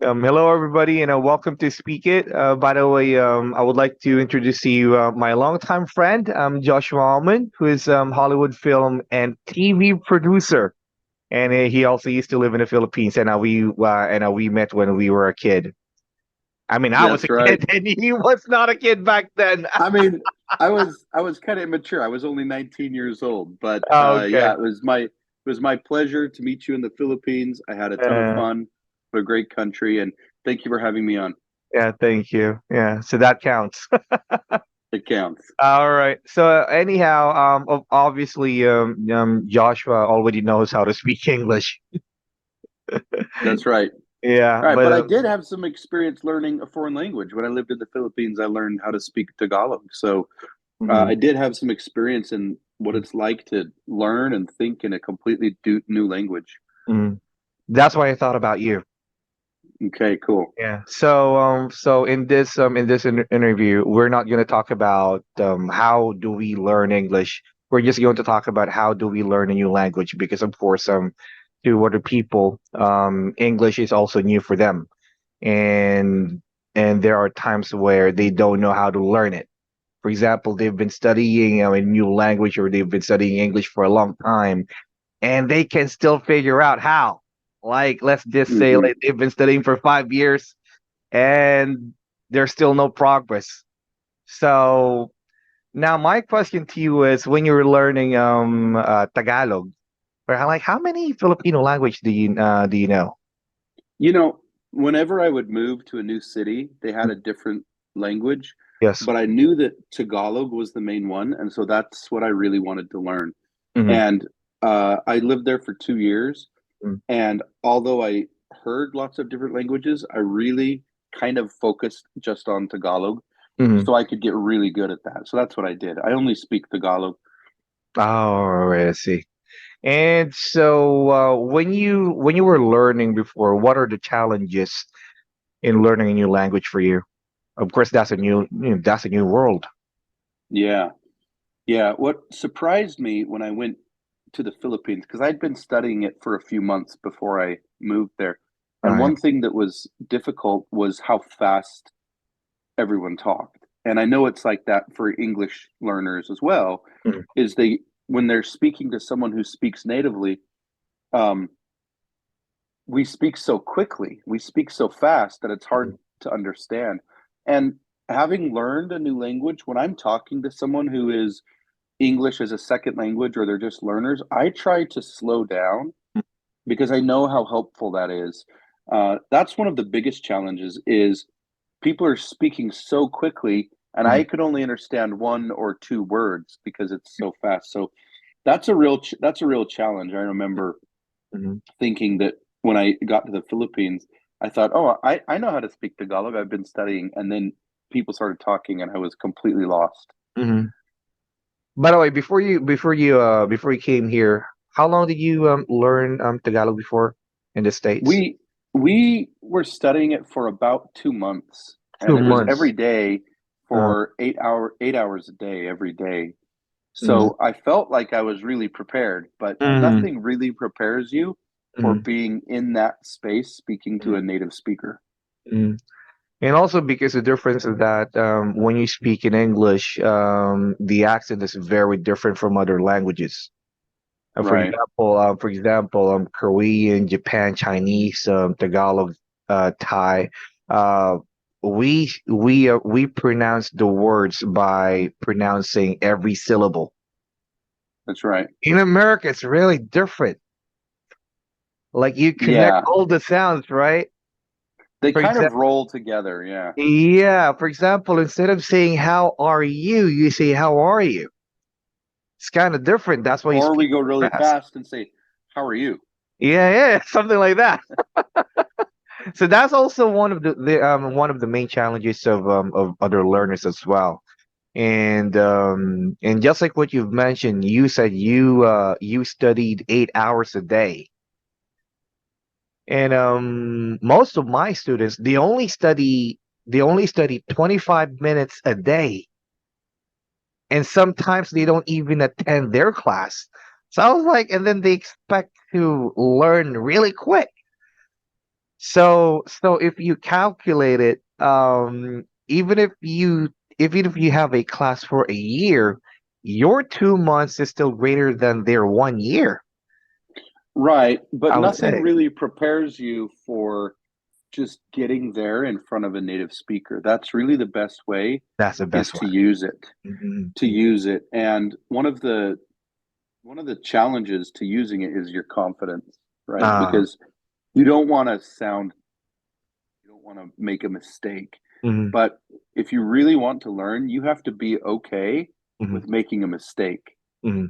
Hello, everybody, and welcome to Speak It. By the way, I would like to introduce to you my longtime friend, Joshua Alman, who is Hollywood film and TV producer, and he also used to live in the Philippines. And we met when we were a kid. I mean, I was a That's right. kid, and he was not a kid back then. I mean, I was kind of immature. I was only 19 years old, but Okay. yeah, it was my pleasure to meet you in the Philippines. I had a ton of Uh, fun. What a great country, and thank you for having me on. yeah, thank you. Yeah, so that counts. It counts. All right. So anyhow, obviously, Joshua already knows how to speak English. That's right. Yeah, All right, but but I did have some experience learning a foreign language. When I lived in the Philippines, I learned how to speak Tagalog. So I mhm, did have some experience in what it's like to learn and think in a completely new language. mhm. That's why I thought about you. Okay, cool. Yeah. So in this interview, we're not going to talk about how do we learn English. We're just going to talk about how do we learn a new language because, of course, to other people, English is also new for them, and there are times where they don't know how to learn it. For example, they've been studying a new language or they've been studying English for a long time and they can still figure out how. Like, let's just say Hmm. like they've been studying for 5 years and there's still no progress. So now my question to you is when you were learning Tagalog, or like how many Filipino language do you know? You know, whenever I would move to a new city, they had a different language, Yes. but I knew that Tagalog was the main one, and so that's what I really wanted to learn. Mm-hmm. And I lived there for 2 years, and although I heard lots of different languages, I really kind of focused just on Tagalog, Mm-hmm. so I could get really good at that. So that's what I did. I only speak Tagalog. Oh, right, I see. And so, when you were learning before, what are the challenges in learning a new language for you? Of course, that's a new world. Yeah. Yeah, what surprised me when I went to the Philippines, because I'd been studying it for a few months before I moved there. And Right. one thing that was difficult was how fast everyone talked. And I know it's like that for English learners as well, Mm, is they when they're speaking to someone who speaks natively, um, we speak so quickly, we speak so fast that it's mm, hard to understand. And having learned a new language, when I'm talking to someone who is English as a second language or they're just learners, I try to slow down because I know how helpful that is. That's one of the biggest challenges is people are speaking so quickly and mm, I could only understand one or two words because it's so fast. So that's a real challenge. I remember mm, thinking that when I got to the Philippines, I thought, oh, I know how to speak Tagalog. I've been studying. And then people started talking and I was completely lost. mm. By the way, before you came here, how long did you learn Tagalog before in the States? We we were studying it for about 2 months, and Two it was months. every day Uh, for 8 hours a day every day. mm, So I felt like I was really prepared, but mm, nothing really prepares you for mm, being in that space speaking to mm, a native speaker. mm. And also because the difference is that when you speak in English, the accent is very different from other languages. Right. For example, Korean, Japan, Chinese, Tagalog, Thai. Uh, we pronounce the words by pronouncing every syllable. That's right. In America, it's really different. Like you connect Yeah. all the sounds, right? They For kind of example, roll together. Yeah. yeah. For example, instead of saying "How are you," you say "How are you." It's kind of different. That's why you Or speak we go really fast. fast and say, "How are you?" Yeah, yeah, something like that. So that's also one of the main challenges of other learners as well. And just like what you've mentioned, you said you studied 8 hours a day. And most of my students they only study 25 minutes a day. And sometimes they don't even attend their class. So I was like, and then they expect to learn really quick. So if you calculate it, even if you have a class for a year, your 2 months is still greater than their 1 year, Right, but I would nothing say. really prepares you for just getting there in front of a native speaker. That's really the best way That's the is best to one. use it. To Hmm. use it. And one of the challenges to using it is your confidence, right? Uh, Because you don't want to sound you don't want to make a mistake. hmm But if you really want to learn, you have to be okay hmm with making a mistake hmm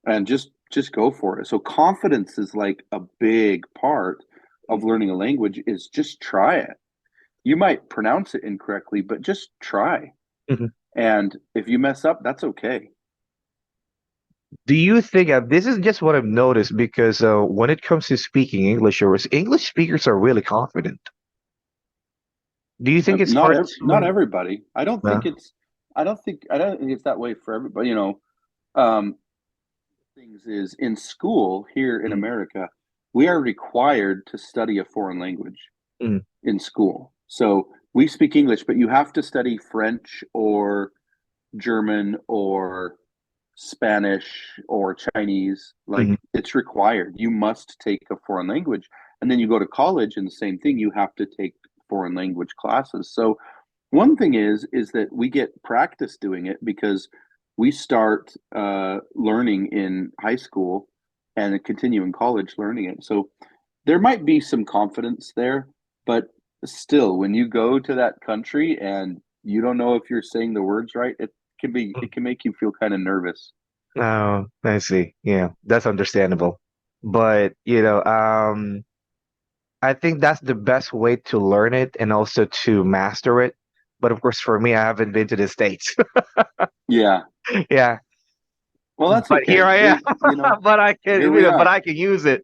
and just go for it. So confidence is like a big part of learning a language is just try it. You might pronounce it incorrectly, but just try. hmm And if you mess up, that's okay. Do you think this is just what I've noticed because when it comes to speaking English, or English speakers are really confident. Do you think it's hard Not to? everybody. Uh, I don't think it's that way for everybody. Um, things is in school here in mm, America, we are required to study a foreign language mm, in school. So we speak English, but you have to study French or German or Spanish or Chinese. mm, Like it's required. You must take a foreign language. And then you go to college and the same thing, you have to take foreign language classes. So one thing is that we get practice doing it because we start learning in high school and continue in college learning it. So there might be some confidence there, but still, when you go to that country and you don't know if you're saying the words right, mm. it can make you feel kind of nervous. Oh, I see. Yeah, that's understandable. But, I think that's the best way to learn it and also to master it. But of course, for me, I haven't been to the States. Yeah. Yeah, Well, that's but here okay. I am. But I can, Here we but are. I can use it.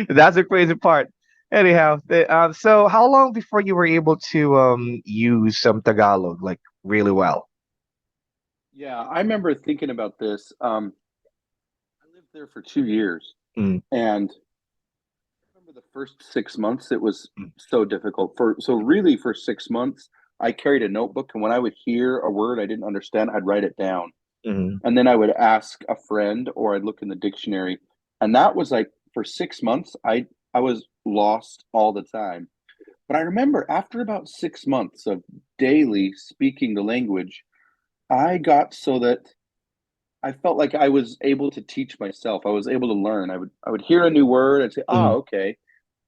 That's the crazy part. Anyhow, so how long before you were able to use some Tagalog like really well? Yeah, I remember thinking about this. I lived there for 2 years, Mm, and I remember the first 6 months. It was mm, so difficult. So really, for 6 months, I carried a notebook, and when I would hear a word I didn't understand, I'd write it down, mm, and then I would ask a friend or I'd look in the dictionary, and that was like for 6 months. I was lost all the time. But I remember after about 6 months of daily speaking the language, I got so that I felt like I was able to teach myself. I was able to learn. I would hear a new word and say, "Ah, mm, okay,"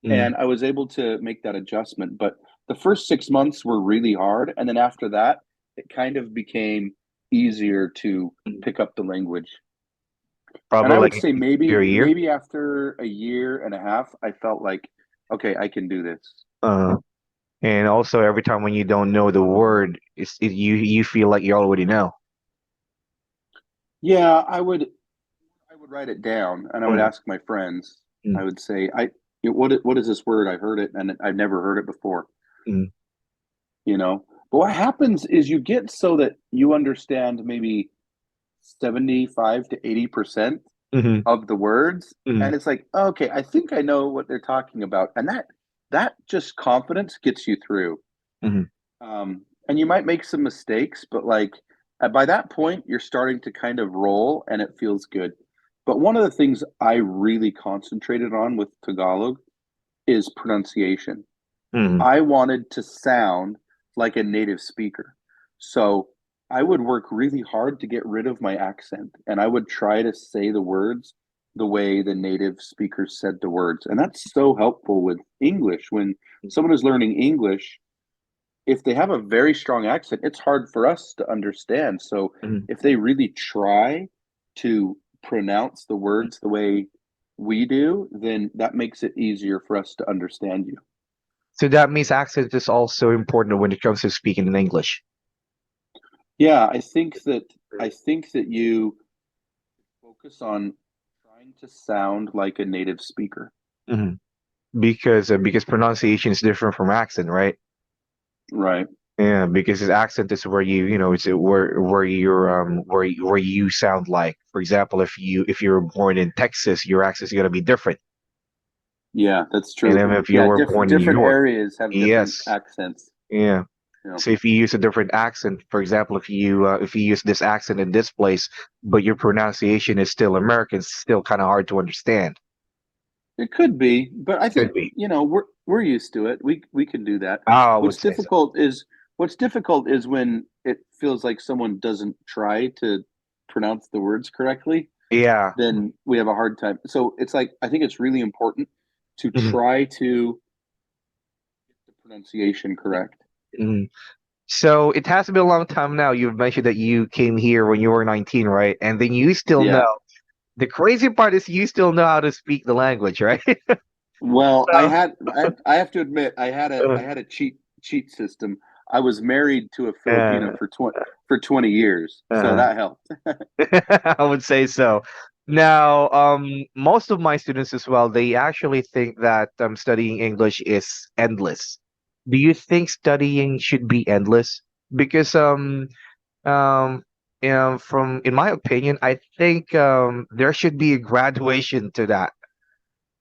mm. and I was able to make that adjustment. But the first 6 months were really hard, and then after that, it kind of became easier to Mm. pick up the language. And Probably I would like say maybe a year. maybe after a year and a half, I felt like, okay, I can do this. Uh, and also every time when you don't know the word, you feel like you already know. Yeah, I would write it down and I would Mm, ask my friends. mm, I would say, what is this word? I heard it and I've never heard it before, mm, you know? But what happens is you get so that you understand maybe 75 to 80% mhm, of the words. mhm, And it's like, okay, I think I know what they're talking about. And that just confidence gets you through. mhm. And you might make some mistakes, but like by that point, you're starting to kind of roll and it feels good. But one of the things I really concentrated on with Tagalog is pronunciation. Mhm. I wanted to sound like a native speaker. So I would work really hard to get rid of my accent and I would try to say the words the way the native speakers said the words. And that's so helpful with English. When someone is learning English, if they have a very strong accent, it's hard for us to understand. So Mhm. if they really try to pronounce the words the way we do, then that makes it easier for us to understand you. So that means accent is also important when it comes to speaking in English. Yeah, I think that you focus on trying to sound like a native speaker. Hmm. Because pronunciation is different from accent, right? Right. Yeah, because his accent is where it's where you're where you sound like. For example, if you're born in Texas, your accent is gonna be different. Yeah, that's And true. then if you Yeah, were born in New different York, areas have different yes, accents. yeah. You know, So if you use a different accent, for example, if you use this accent in this place, but your pronunciation is still American, it's still kind of hard to understand. it could be, but I Could think, be. we're used to it. We can do that. I would What's say so. difficult is what's difficult is when it feels like someone doesn't try to pronounce the words correctly, Yeah. then we have a hard time. So it's like I think it's really important to Mhm. try to get the pronunciation correct. Mhm. So it has been a long time now. You've mentioned that you came here when you were 19, right? And then you still know. Yeah. The crazy part is you still know how to speak the language, right? Well, So, I have to admit uh, I had a cheat system. I was married to a Filipino uh, for 20 years, so uh, that helped. I would say so. Now, most of my students as well, they actually think that studying English is endless. Do you think studying should be endless? Because um, from in my opinion, I think there should be a graduation to that.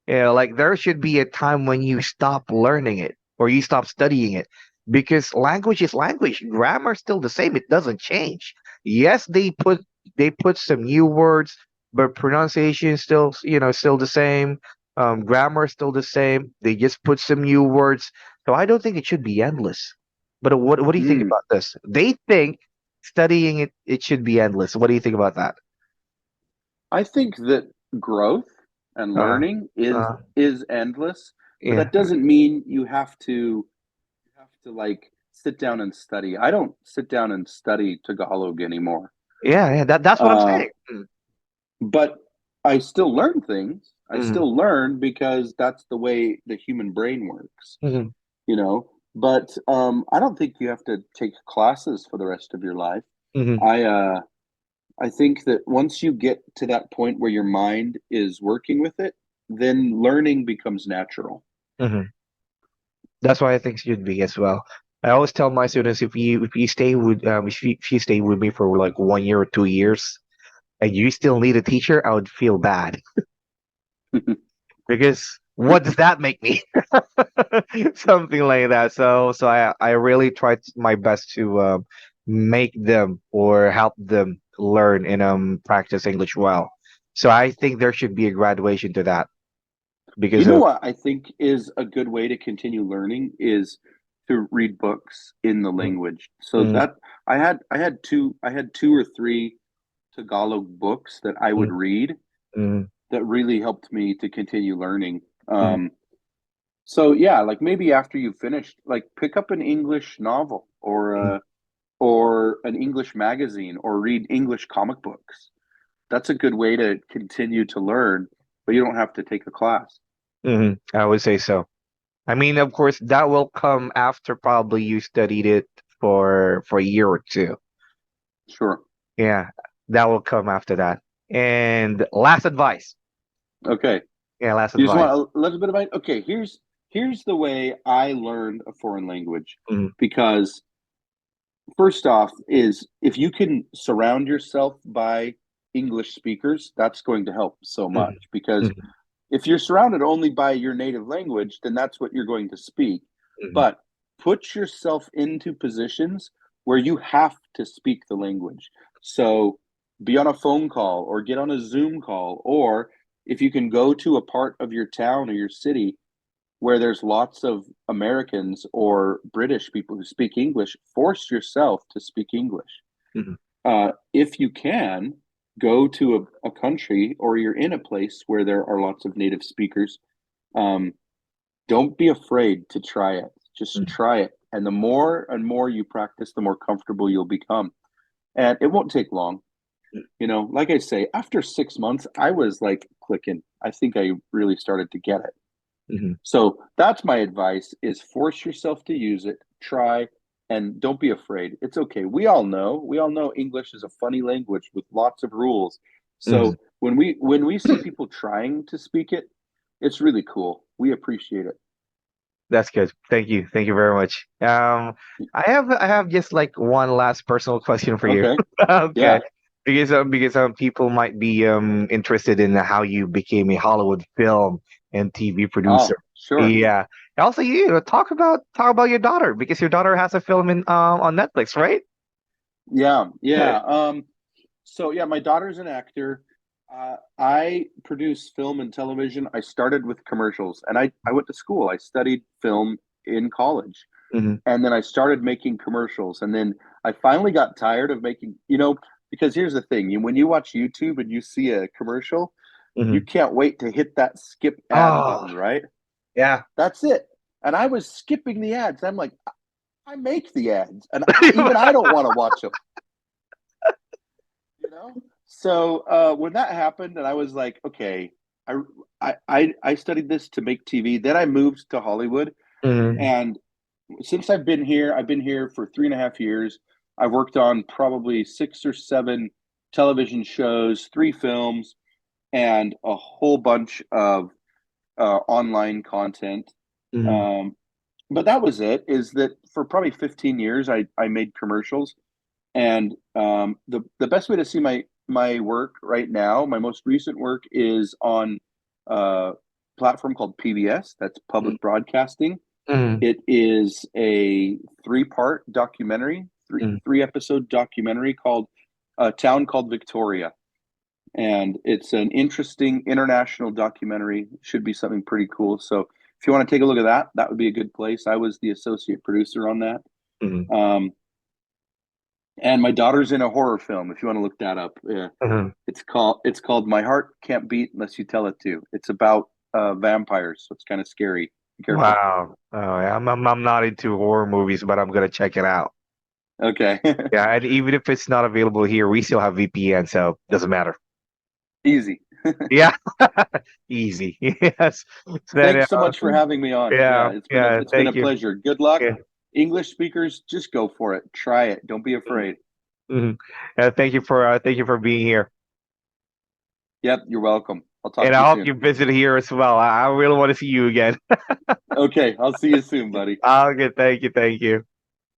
Yeah, like there should be a time when you stop learning it or you stop studying it because language is language. Grammar is still the same. It doesn't change. Yes, they put some new words, but pronunciation is still, still the same. Grammar is still the same. They just put some new words. So I don't think it should be endless. But what do you think Hmm. about this? They think studying it should be endless. What do you think about that? I think that growth and Uh, learning uh, is endless, but yeah. that doesn't mean you have to like sit down and study. I don't sit down and study Tagalog anymore. Yeah, yeah, that's what I'm Uh, saying. but I still learn things. I Mm, still learn because that's the way the human brain works, mhm, you know. But I don't think you have to take classes for the rest of your life. mhm, I uh, I think that once you get to that point where your mind is working with it, then learning becomes natural. mhm. That's why I think should be as well. I always tell my students if you stay with if you stay with me for like 1 year or 2 years and you still need a teacher, I would feel bad because what does that make me? Something like that. So I really tried my best to make them or help them learn and practice English well. So I think there should be a graduation to that You because know of what I think is a good way to continue learning is to read books in the mm, language. So mm, that I had two or three Tagalog books that I would mm, read mm, that really helped me to continue learning. mm, So yeah, like maybe after you've finished, like pick up an English novel mm. or an English magazine or read English comic books. That's a good way to continue to learn, but you don't have to take a class. I would say so. I mean, of course, that will come after probably you studied it for a year or two. Sure. Yeah, that will come after that. And last advice. Okay. Yeah, last You just advice. want a little bit of it? Okay, here's the way I learned a foreign language Mm, because first off is if you can surround yourself by English speakers, that's going to help so mm, much because mm, if you're surrounded only by your native language, then that's what you're going to speak. mm, But put yourself into positions where you have to speak the language. So be on a phone call or get on a Zoom call, or if you can go to a part of your town or your city where there's lots of Americans or British people who speak English, force yourself to speak English. mm, If you can, go to a country or you're in a place where there are lots of native speakers. Um, don't be afraid to try it. Just mm, try it. And the more and more you practice, the more comfortable you'll become. And it won't take long. Like I say, after 6 months, I was like clicking. I think I really started to get it. mm. So that's my advice is force yourself to use it, try, and don't be afraid. It's okay. We all know English is a funny language with lots of rules. Mm. So when we see people trying to speak it, it's really cool. We appreciate it. That's good. Thank you. Thank you very much. I have just like one last personal question for you. Okay. Okay. Yeah. because people might be interested in how you became a Hollywood film and TV producer. Oh, sure. Yeah. And also, talk about your daughter because your daughter has a film in on Netflix, right? Yeah, Yeah. yeah. So yeah, my daughter's an actor. I produce film and television. I started with commercials, and I went to school. I studied film in college, Hmm. and then I started making commercials, and then I finally got tired of making. Because here's the thing: when you watch YouTube and you see a commercial, you Hmm. can't wait to hit that skip ad Oh, button, right? yeah. That's it. And I was skipping the ads. I'm like, I make the ads, and even I don't want to watch them. you know so when that happened, and I was like, okay, I, I studied this to make TV. Then I moved to Hollywood, Hmm. and since I've been here for 3.5 years. I've worked on probably 6 or 7 television shows, 3 films, and a whole bunch of online content. Hmm. um, but that was it. Is that for probably 15 years I made commercials. And the best way to see my work right now, my most recent work, is on a platform called PBS. That's Public Broadcasting. Hmm. It is a 3-part documentary, three episode documentary called A Town Called Victoria, and it's an interesting international documentary. It should be something pretty cool. So if you want to take a look at that, that would be a good place. I was the associate producer on that. Hmm. Um, and my daughter's in a horror film. If you want to look that up, yeah, Hmm. it's called My Heart Can't Beat Unless You Tell It To. It's about vampires, so it's kind of scary. Be careful. Wow. Oh, yeah, I'm not into horror movies, but I'm gonna check it out. Okay, Yeah, and even if it's not available here, we still have VPN, so doesn't matter. easy. Yeah, easy. Yes. So then, Thanks so much for having me on. Yeah, yeah, it's been a yeah. it's been a Thank you. pleasure. Good luck, Yeah. English speakers. Just go for it. Try it. Don't be afraid. Hmm. Thank you for being here, Yep, you're welcome. I'll and talk to you I hope soon. you visit here as well. I really want to see you again. Okay, I'll see you soon, buddy. Okay, thank you, thank you.